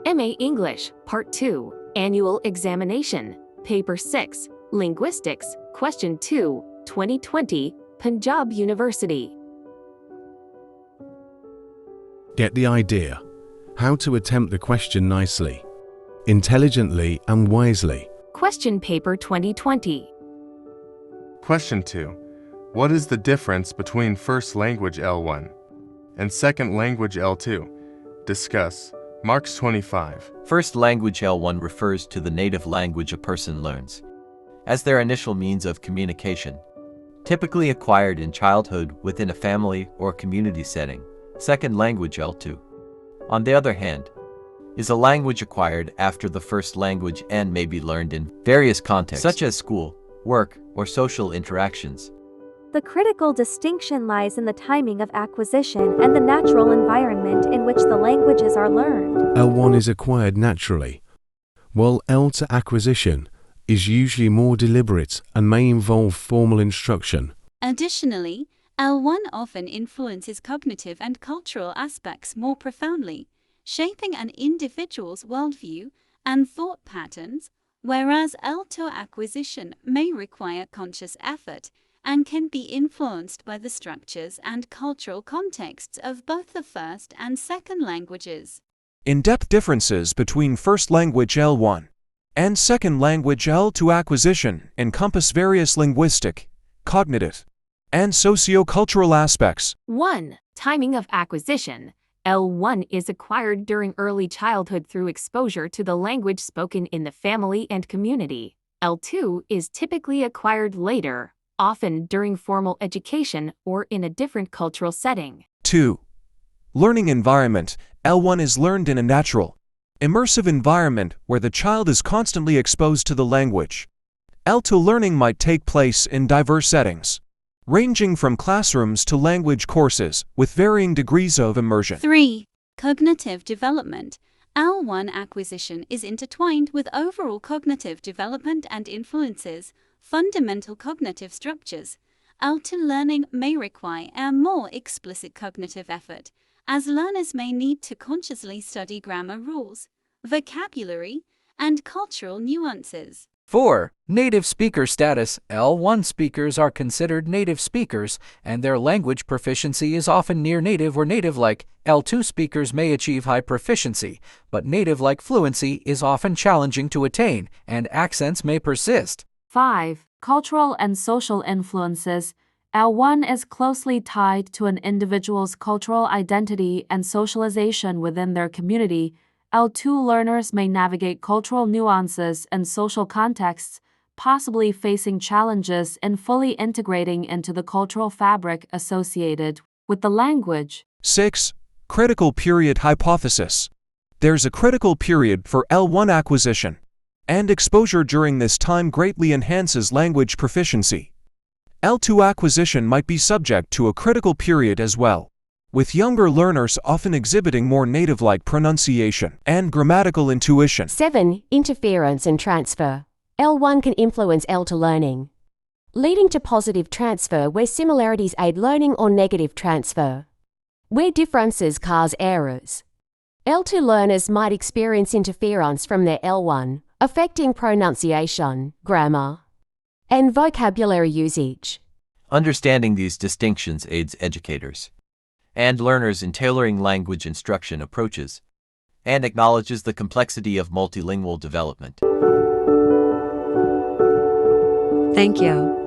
MA English, Part 2, Annual Examination, Paper 6, Linguistics, Question 2, 2020, Punjab University. Get the idea. How to attempt the question nicely, intelligently and wisely. Question Paper 2020. Question 2. What is the difference between First Language L1 and Second Language L2? Discuss. Marks 25. First Language L1 refers to the native language a person learns as their initial means of communication, typically acquired in childhood within a family or community setting. Second Language L2, on the other hand, is a language acquired after the first language and may be learned in various contexts, such as school, work, or social interactions. The critical distinction lies in the timing of acquisition and the natural environment in which the languages are learned. L1 is acquired naturally, while L2 acquisition is usually more deliberate and may involve formal instruction. Additionally, L1 often influences cognitive and cultural aspects more profoundly, shaping an individual's worldview and thought patterns, whereas L2 acquisition may require conscious effort and can be influenced by the structures and cultural contexts of both the first and second languages. In-depth differences between First Language L1 and Second Language L2 acquisition encompass various linguistic, cognitive, and socio-cultural aspects. 1. Timing of acquisition. L1 is acquired during early childhood through exposure to the language spoken in the family and community. L2 is typically acquired later, often during formal education or in a different cultural setting. 2. Learning environment. L1 is learned in a natural, immersive environment where the child is constantly exposed to the language. L2 learning might take place in diverse settings, ranging from classrooms to language courses, with varying degrees of immersion. 3. Cognitive development. L1 acquisition is intertwined with overall cognitive development and influences fundamental cognitive structures. L2 learning may require a more explicit cognitive effort, as learners may need to consciously study grammar rules, vocabulary, and cultural nuances. 4. Native speaker status. L1 speakers are considered native speakers, and their language proficiency is often near native or native-like. L2 speakers may achieve high proficiency, but native-like fluency is often challenging to attain, and accents may persist. 5. Cultural and social influences. L1 is closely tied to an individual's cultural identity and socialization within their community. L2 learners may navigate cultural nuances and social contexts, possibly facing challenges in fully integrating into the cultural fabric associated with the language. 6. Critical period hypothesis. There's a critical period for L1 acquisition, and exposure during this time greatly enhances language proficiency. L2 acquisition might be subject to a critical period as well, with younger learners often exhibiting more native-like pronunciation and grammatical intuition. 7. Interference and transfer. L1 can influence L2 learning, leading to positive transfer where similarities aid learning or negative transfer, where differences cause errors. L2 learners might experience interference from their L1, affecting pronunciation, grammar, and vocabulary usage. Understanding these distinctions aids educators and learners in tailoring language instruction approaches, and acknowledges the complexity of multilingual development. Thank you.